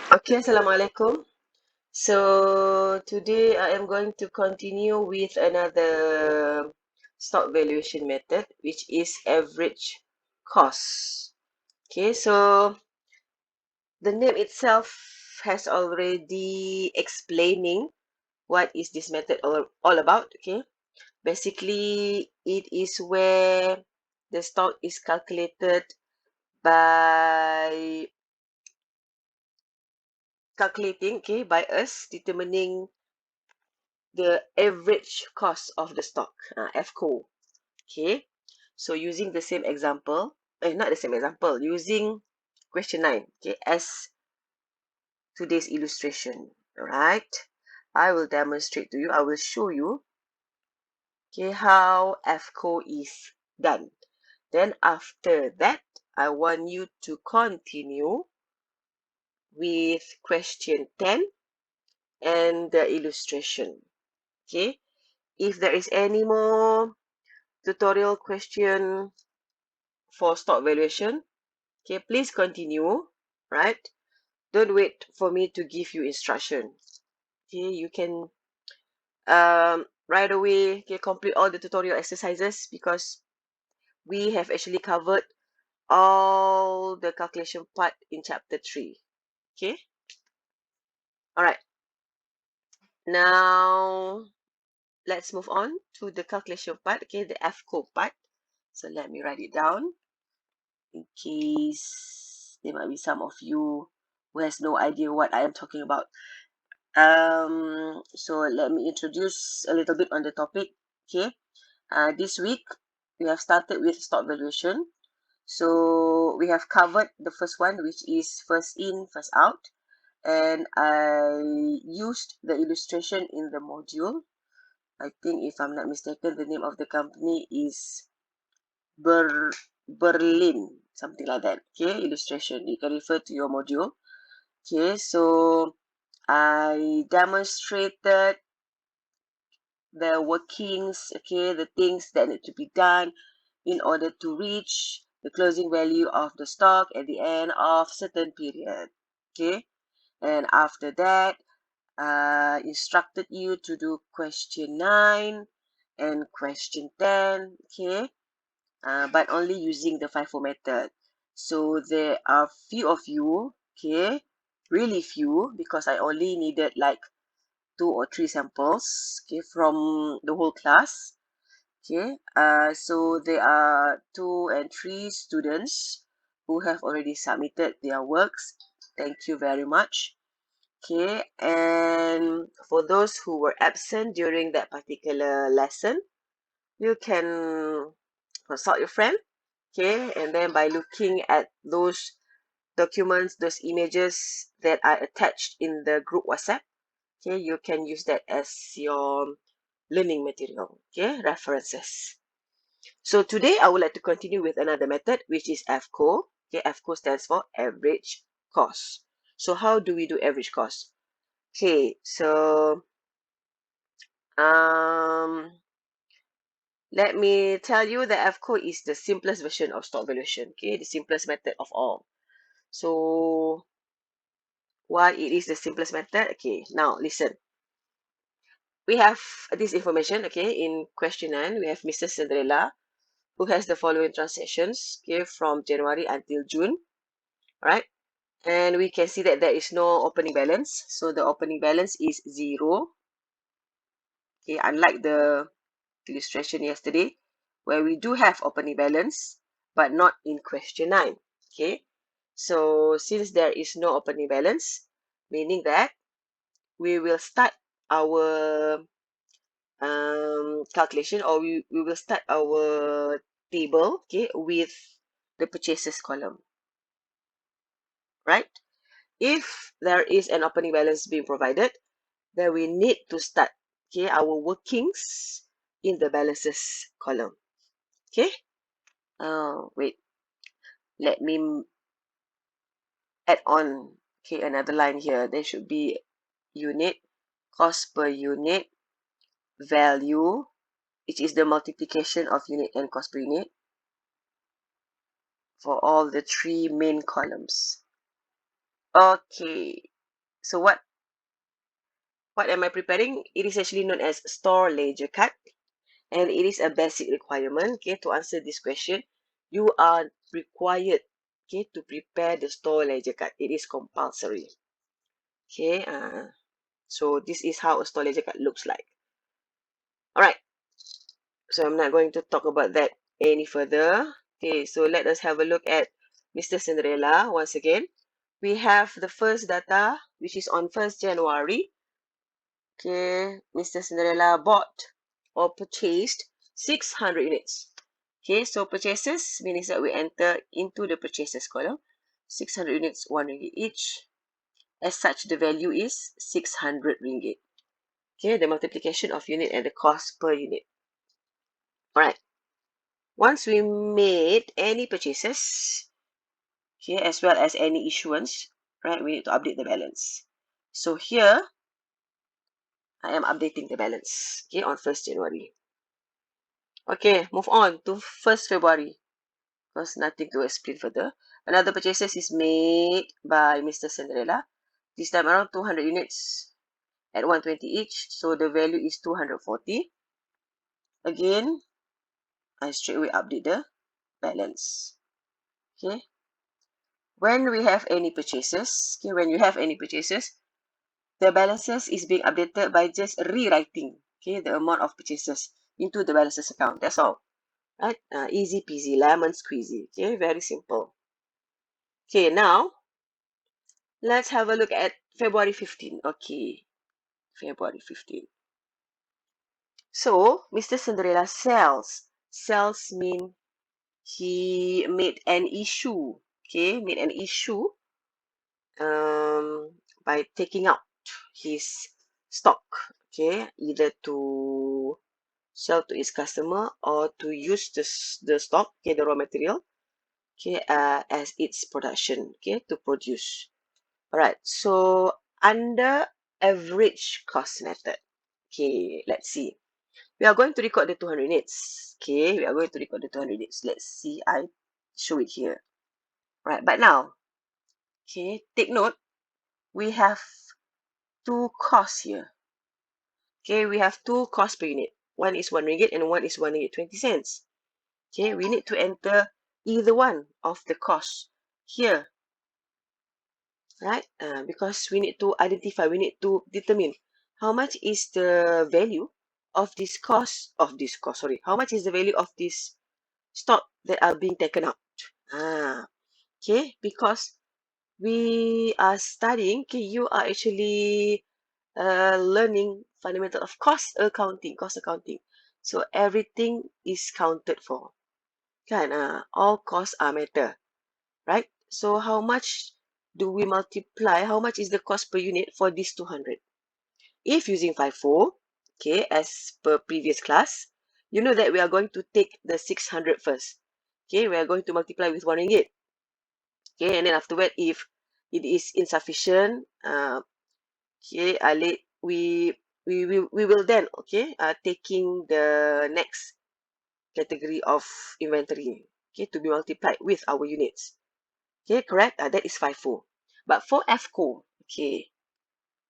Okay, Assalamualaikum. So today I am going to continue with another stock valuation method, which is average cost. Okay, so the name itself has already explaining what is this method all about. Okay, basically it is where the stock is calculated by by us determining the average cost of the stock, AVCO. Okay, so using the same example, not the same example, using question 9, okay, as today's illustration. All right, I will demonstrate to you, I will show you, okay, how AVCO is done. Then after that, I want you to continue with question 10 and the illustration. Okay, if there is any more tutorial question for stock valuation, okay, please continue, right? Don't wait for me to give you instruction. Okay, you can right away, okay, complete all the tutorial exercises because we have actually covered all the calculation part in chapter 3. Okay, all right, now let's move on to the calculation part, okay, the AVCO part. So let me write it down in case there might be some of you who has no idea what I am talking about. So let me introduce a little bit on the topic. Okay, this week we have started with stock valuation. So we have covered the first one, which is first in, first out, and I used the illustration in the module. I think, if I'm not mistaken, the name of the company is Berlin, something like that. Okay, illustration. You can refer to your module. Okay, so I demonstrated the workings, okay, the things that need to be done in order to reach the closing value of the stock at the end of certain period. Okay, and after that, instructed you to do question 9 and question 10. Okay, but only using the FIFO method. So there are few of you, okay, really few, because I only needed like 2 or 3 samples, okay, from the whole class. Okay, so there are 2 and 3 students who have already submitted their works. Thank you very much. Okay, and for those who were absent during that particular lesson, you can consult your friend. Okay, and then by looking at those documents, those images that are attached in the group WhatsApp, okay, you can use that as your learning material, okay, references. So today I would like to continue with another method, which is AVCO. Okay, AVCO stands for average cost. So how do we do average cost? Okay, so let me tell you that AVCO is the simplest version of stock valuation. Okay, the simplest method of all. So why it is the simplest method? Okay, now listen. We have this information, okay, in question 9, we have Mrs. Cinderella, who has the following transactions, okay, from January until June, right? And we can see that there is no opening balance. So the opening balance is 0. Okay, unlike the illustration yesterday, where we do have opening balance, but not in question 9. Okay, so since there is no opening balance, meaning that we will start our calculation, or we will start our table, okay, with the purchases column, right? If there is an opening balance being provided, then we need to start, okay, our workings in the balances column. Okay, wait, let me add on, okay, another line here. There should be unit, cost per unit, value, which is the multiplication of unit and cost per unit for all the 3 main columns. Okay, So what am I preparing? It is actually known as store ledger card, and it is a basic requirement. Okay, to answer this question, you are required, okay, to prepare the store ledger card. It is compulsory. Okay, so this is how a store ledger card looks like. All right, so I'm not going to talk about that any further. Okay, so let us have a look at Mr. Cinderella once again. We have the first data, which is on 1st January. Okay, Mr. Cinderella bought or purchased 600 units. Okay, so purchases means that we enter into the purchases column. 600 units, 1 ringgit each. As such, the value is 600 ringgit. Okay, the multiplication of unit and the cost per unit. All right. Once we made any purchases, okay, as well as any issuance, right, we need to update the balance. So here, I am updating the balance, okay, on 1st January. Okay, move on to 1st February. Because nothing to explain further. Another purchases is made by Mr. Cinderella. This time around 200 units at 120 each. So the value is 240. Again, I straight away update the balance. Okay. When we have any purchases, okay, when you have any purchases, the balances is being updated by just rewriting, okay, the amount of purchases into the balances account. That's all. Right? Easy peasy, lemon squeezy. Okay, very simple. Okay, now let's have a look at February 15. Okay, February 15. So, Mr. Cinderella sells. Sells mean he made an issue. Okay, made an issue by taking out his stock. Okay, either to sell to his customer or to use the stock, okay, the raw material, okay, as its production, okay, to produce. All right, so under average cost method, okay, let's see. We are going to record the 200 units. Okay, we are going to record the 200 units. Let's see, I show it here. Right, but now, okay, take note, we have two costs here. Okay, we have two costs per unit. One is 1 ringgit and one is 1 ringgit 20 cents. Okay, we need to enter either one of the costs here, right? Because we need to identify, we need to determine how much is the value of this sorry, how much is the value of this stock that are being taken out. Okay, because we are studying, okay, you are actually learning fundamental of cost accounting. So everything is counted for. Kan, all costs are matter, right? So how much do we multiply? How much is the cost per unit for this 200? If using FIFO, okay, as per previous class, you know that we are going to take the 600 first. Okay, we are going to multiply with 1 ringgit. Okay, and then afterward, if it is insufficient, okay, we will then, okay, taking the next category of inventory, okay, to be multiplied with our units. Okay, correct? That is FIFO. But for AVCO, okay,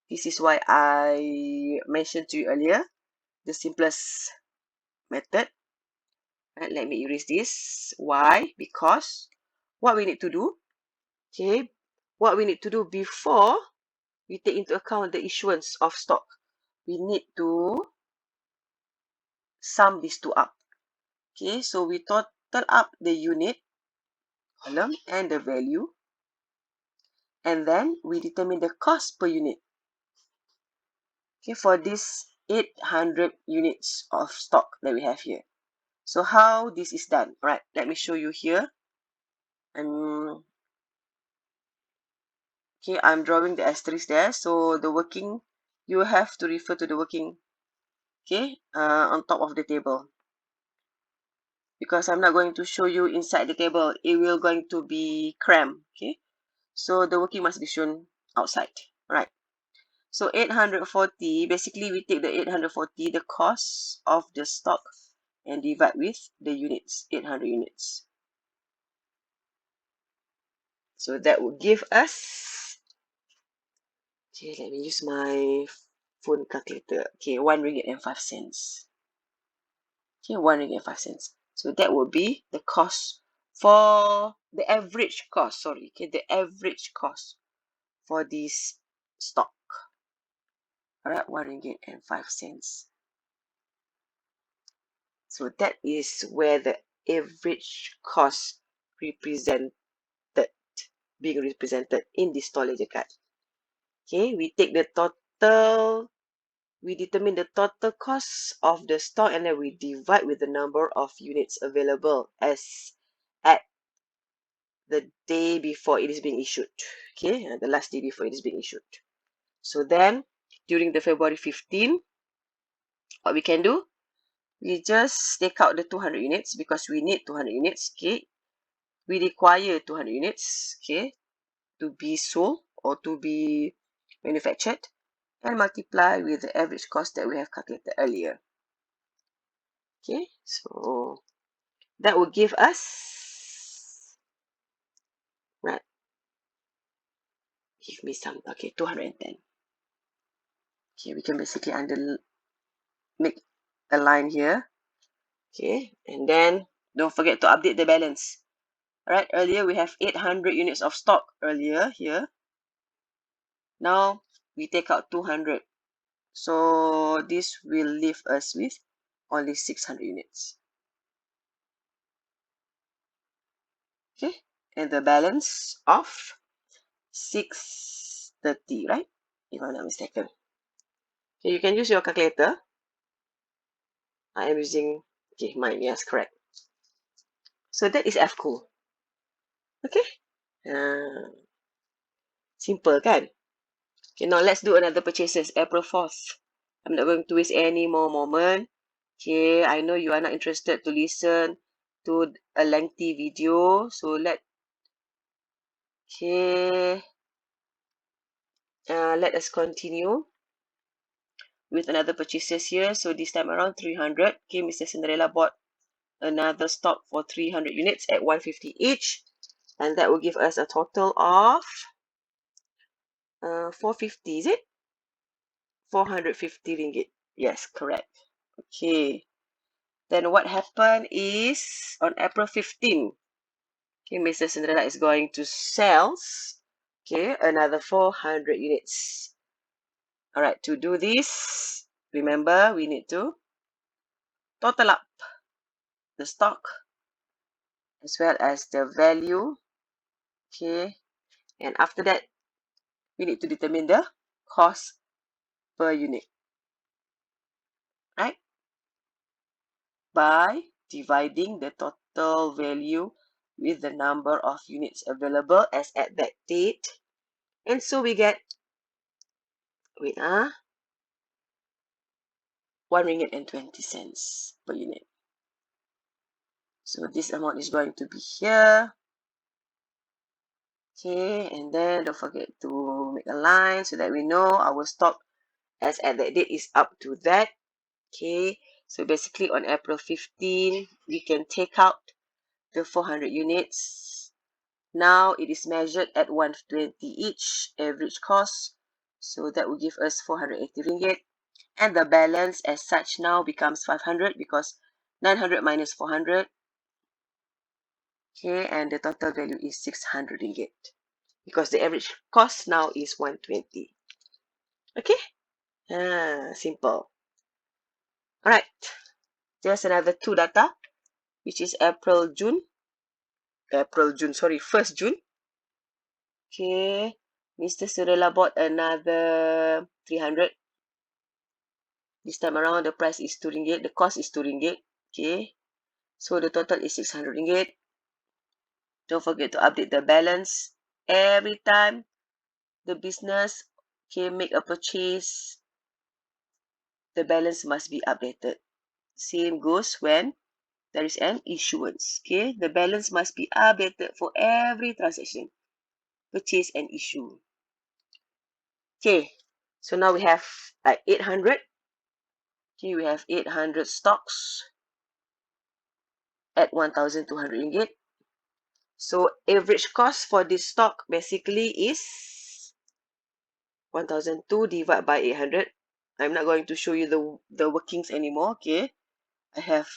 this is why I mentioned to you earlier, the simplest method. Right, let me erase this. Why? Because what we need to do, okay, what we need to do before we take into account the issuance of stock, we need to sum these two up. Okay, so we total up the unit column and the value, and then we determine the cost per unit. Okay, for this 800 units of stock that we have here. So how this is done? All right, let me show you here. And okay, I'm drawing the asterisk there. So the working, you have to refer to the working, okay, on top of the table. Because I'm not going to show you inside the table. It will going to be cramped, okay. So the working must be shown outside. All right. So 840, basically we take the 840, the cost of the stock, and divide with the units, 800 units. So that will give us, Okay, let me use my phone calculator. Okay, 1 ringgit and 5 cents. Okay, 1 ringgit and 5 cents. So that would be the cost for the average cost. Sorry, okay, the average cost for this stock. All right, 1 ringgit and 5 cents. So that is where the average cost represented, being represented in this store ledger card. Okay, we take the total, we determine the total cost of the stock and then we divide with the number of units available as at the day before it is being issued. Okay, the last day before it is being issued. So then, during the February 15, what we can do, we just take out the 200 units because we need 200 units. Okay, we require 200 units. Okay, to be sold or to be manufactured, and multiply with the average cost that we have calculated earlier. Okay, so that will give us, right, give me some, okay, 210. Okay, we can basically make a line here. Okay, and then don't forget to update the balance. All right, earlier we have 800 units of stock earlier here. Now we take out 200. So this will leave us with only 600 units. Okay, and the balance of 630, right? If I'm not mistaken. Okay, you can use your calculator. I am using, okay, mine, yes, correct. So that is AVCO. Okay, simple kan? Okay, now let's do another purchases, April 4th. I'm not going to waste any more moment. Okay, I know you are not interested to listen to a lengthy video. So let us continue with another purchases here. So this time around 300. Okay, Mr. Cinderella bought another stock for 300 units at 150 each. And that will give us a total of 450, is it? 450 ringgit. Yes, correct. Okay. Then what happened is on April 15, okay, Mr. Cinderella is going to sell, okay, another 400 units. All right, to do this, remember we need to total up the stock as well as the value. Okay, and after that, we need to determine the cost per unit, right? By dividing the total value with the number of units available as at that date. And so we get, wait, 1 ringgit and 20 cents per unit. So this amount is going to be here. Okay, and then don't forget to make a line so that we know our stock as at that date is up to that. Okay, so basically on April 15, we can take out the 400 units. Now it is measured at 120 each average cost. So that will give us 480 ringgit. And the balance as such now becomes 500 because 900 minus 400. Okay, and the total value is 600 ringgit because the average cost now is 120. Okay, simple. All right, just another two data, which is June, first June. Okay, Mr. Surela bought another 300. This time around, the price is 2 ringgit. The cost is 2 ringgit. Okay, so the total is 600 ringgit. Don't forget to update the balance every time the business can make a purchase. The balance must be updated. Same goes when there is an issuance. Okay, the balance must be updated for every transaction, purchase and issue. Okay, so now we have 800. Okay, we have 800 stocks at 1,200 ringgit. So average cost for this stock basically is 1002 divided by 800. I'm not going to show you the workings anymore. Okay, I have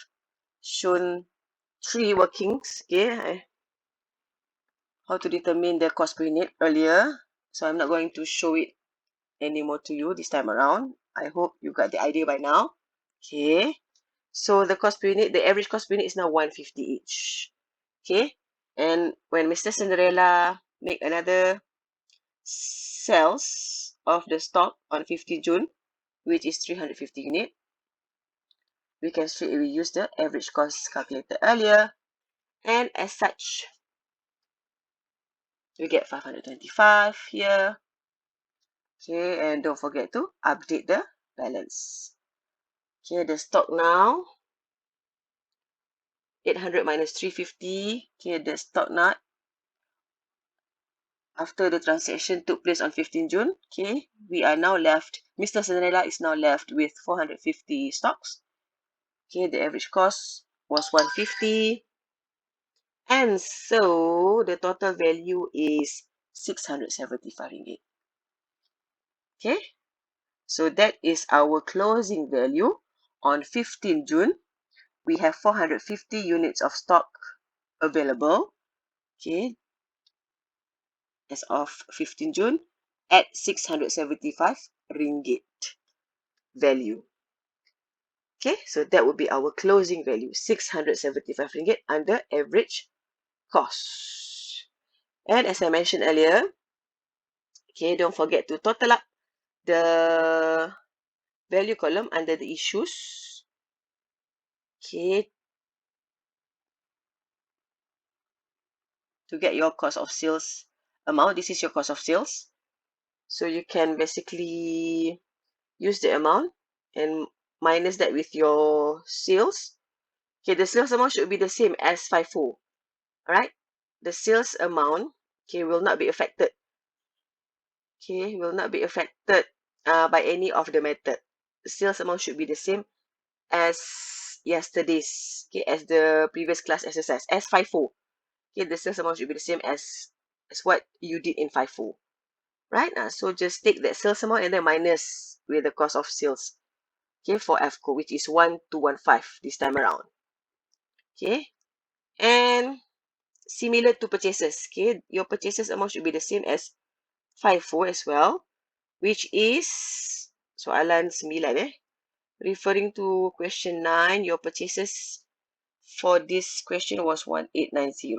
shown 3 workings. Okay, how to determine the cost per unit earlier, so I'm not going to show it anymore to you this time around. I hope you got the idea by now. Okay, so the cost per unit, the average cost per unit is now 150 each. Okay, and when Mr. Cinderella make another sales of the stock on 50 June, which is 350 unit, we can straight away use the average cost calculated earlier, and as such, we get 525 here. Okay, and don't forget to update the balance. Okay, the stock now, 800 minus 350. Okay, the stock now, after the transaction took place on 15 June, okay, we are now left, Mr. Cinderella is now left with 450 stocks. Okay, the average cost was 150. And so the total value is 675 ringgit. Okay, so that is our closing value on 15 June. We have 450 units of stock available. Okay, as of 15 June at 675 ringgit value. Okay, so that would be our closing value, 675 ringgit under average cost. And as I mentioned earlier, okay, don't forget to total up the value column under the issues. Okay, to get your cost of sales amount, this is your cost of sales. So you can basically use the amount and minus that with your sales. Okay, the sales amount should be the same as FIFO. Alright, the sales amount, okay, will not be affected. Okay, will not be affected by any of the method. The sales amount should be the same as yesterday's, okay, as the previous class exercise, as FIFO. Okay, the sales amount should be the same as what you did in FIFO. Right? So just take that sales amount and then minus with the cost of sales. Okay, for AVCO, which is 1215 this time around. Okay, and similar to purchases. Okay, your purchases amount should be the same as FIFO as well, which is soalan 9 referring to question 9, your purchases for this question was 1890.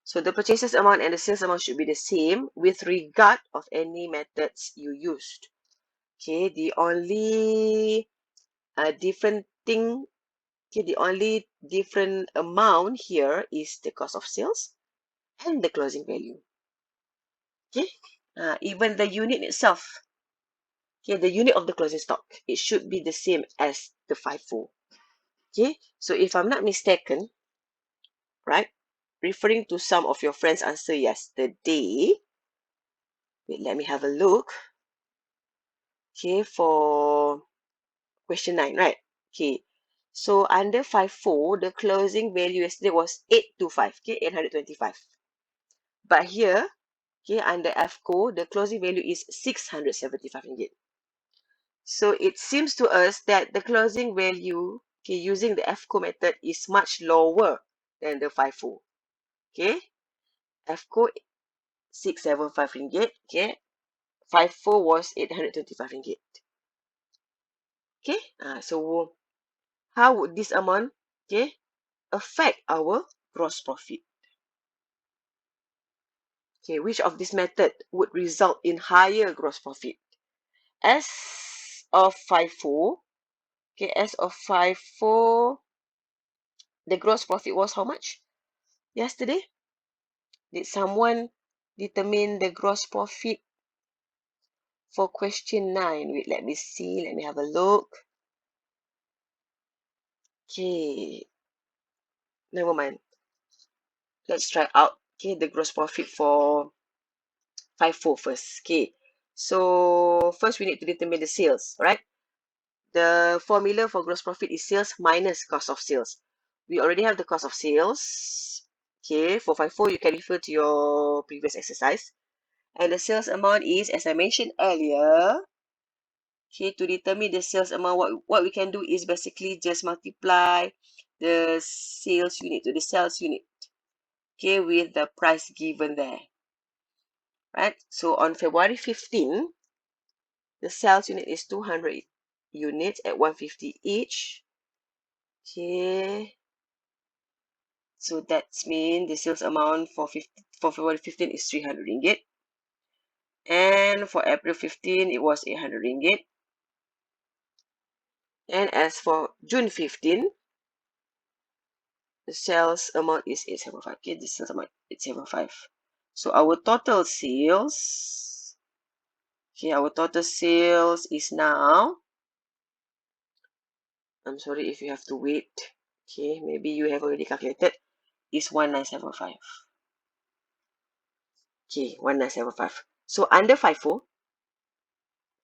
So the purchases amount and the sales amount should be the same with regard of any methods you used. Okay, the only different thing, okay, the only different amount here is the cost of sales and the closing value. Okay, even the unit itself, okay, the unit of the closing stock, it should be the same as the FIFO. Okay, so if I'm not mistaken, right, referring to some of your friends' answer yesterday, wait, let me have a look. Okay, for question 9, right? Okay, so under FIFO, the closing value yesterday was 825, okay, 825. But here, okay, under AVCO, the closing value is 675 ringgit. So it seems to us that the closing value, okay, using the AVCO method is much lower than the FIFO. Okay, AVCO 675 ringgit, okay, FIFO was 825 ringgit. Okay, so how would this amount, okay, affect our gross profit? Okay, which of this method would result in higher gross profit? As of FIFO, okay, as of FIFO, the gross profit was how much yesterday? Did someone determine the gross profit for question 9? Wait, let me see. Let me have a look. Okay, never mind. Let's try out, okay, the gross profit for FIFO first. Okay, so first we need to determine the sales, right? The formula for gross profit is sales minus cost of sales. We already have the cost of sales. Okay, for FIFO, you can refer to your previous exercise. And the sales amount is, as I mentioned earlier, okay, to determine the sales amount, what we can do is basically just multiply the sales unit to the sales unit, okay, with the price given there, right? So on February 15, the sales unit is 200 units at 150 each, okay. So that's mean the sales amount for February 15 is 300 ringgit. And for April 15, it was 800 ringgit. And as for June 15, the sales amount is 875. Okay, the sales amount 875. So our total sales, okay, our total sales is now, I'm sorry if you have to wait. Okay, maybe you have already calculated, is 1975. Okay, 1975. So under FIFO,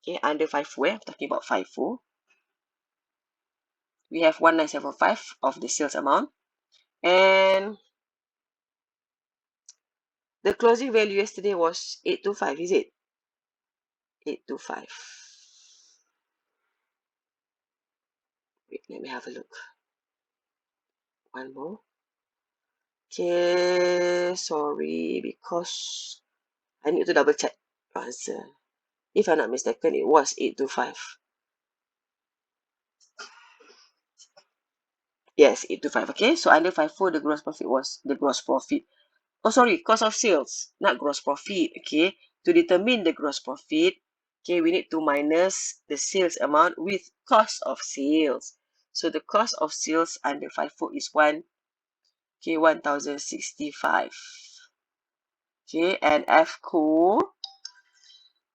okay, under FIFO, I'm talking about FIFO, we have 1975 of the sales amount. And the closing value yesterday was 825, is it? 825. Wait, let me have a look. One more. Okay, sorry, because I need to double check the answer. If I'm not mistaken, it was 825. Yes, 825. Okay, so under FIFO, the gross profit was the gross profit. Oh, sorry, cost of sales, not gross profit. Okay, to determine the gross profit, okay, we need to minus the sales amount with cost of sales. So the cost of sales under FIFO is 1065. Okay, and AVCO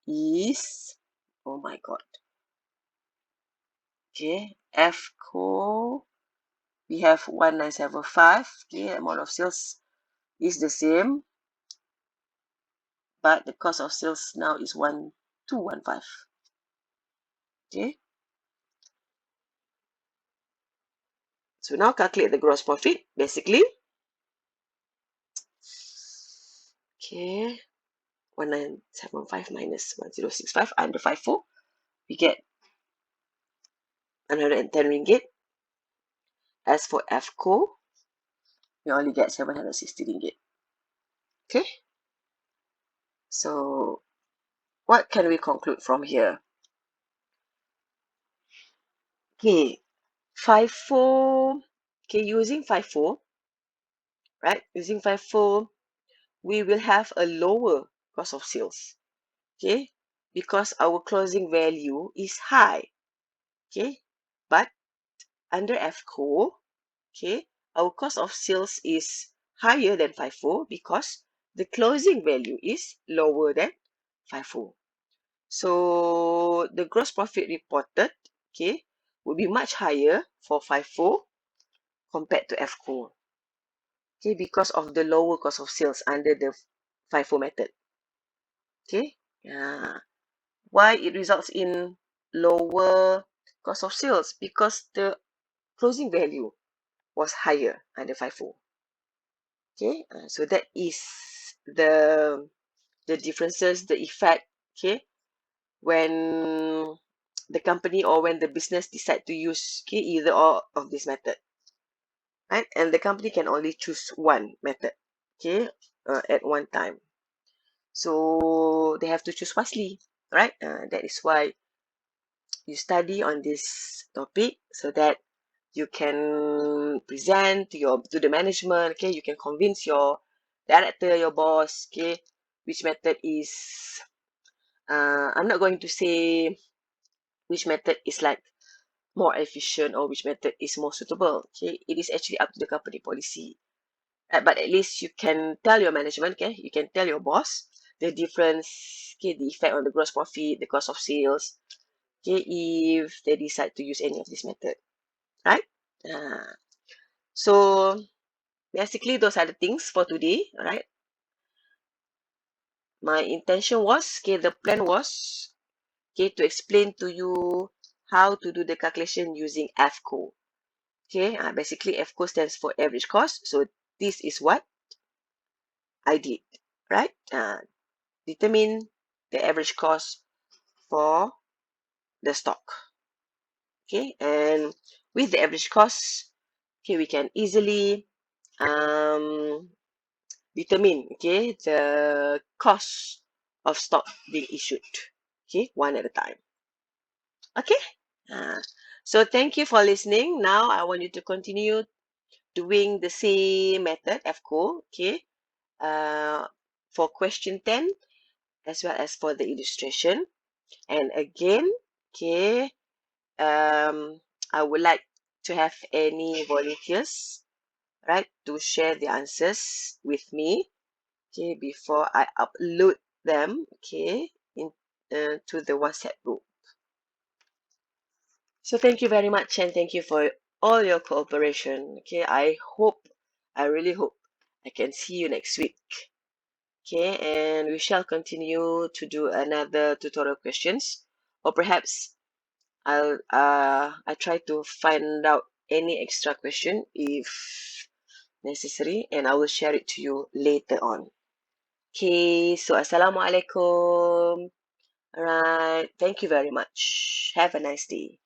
is, oh my god. Okay, AVCO, we have 1975. Okay, amount of sales is the same, but the cost of sales now is 1215. Okay, so now calculate the gross profit basically. Okay, 1975 minus 1065 under FIFO, we get 110 ringgit. As for AVCO, we only get 760 ringgit. Okay, so what can we conclude from here? Okay, FIFO, okay, using FIFO, right? Using FIFO, we will have a lower cost of sales, okay? Because our closing value is high, okay? But under AVCO, okay, our cost of sales is higher than FIFO because the closing value is lower than FIFO. So the gross profit reported, okay, will be much higher for FIFO compared to AVCO, okay, because of the lower cost of sales under the FIFO method. Okay, why it results in lower cost of sales? Because the closing value was higher under FIFO. Okay, so that is the differences, the effect. Okay, when the company or when the business decide to use, okay, either or of this method, right? And the company can only choose one method, okay, at one time. So they have to choose wisely, right? That is why you study on this topic so that you can present to the management, okay? You can convince your director, your boss, okay, which method is, I'm not going to say which method is like more efficient or which method is more suitable, okay? It is actually up to the company policy. But at least you can tell your management, okay? You can tell your boss the difference, okay, the effect on the gross profit, the cost of sales, okay, if they decide to use any of this method, right? So basically, those are the things for today, all right? My intention was, okay, the plan was, okay, to explain to you how to do the calculation using AVCO. Okay, basically AVCO stands for average cost. So this is what I did, right? determine the average cost for the stock. Okay, and with the average cost, okay, we can easily determine, okay, the cost of stock being issued, okay, one at a time. Okay. uh, so thank you for listening. Now I want you to continue doing the same method, AVCO, okay, uh, for question 10 as well as for the illustration. And again, okay, I would like to have any volunteers, right, to share the answers with me, okay, before I upload them, okay, in to the WhatsApp group. So thank you very much, and thank you for all your cooperation. Okay, I really hope I can see you next week. Okay, and we shall continue to do another tutorial questions, or perhaps I try to find out any extra question if necessary, and I will share it to you later on. Okay, so Assalamualaikum. Alright, thank you very much. Have a nice day.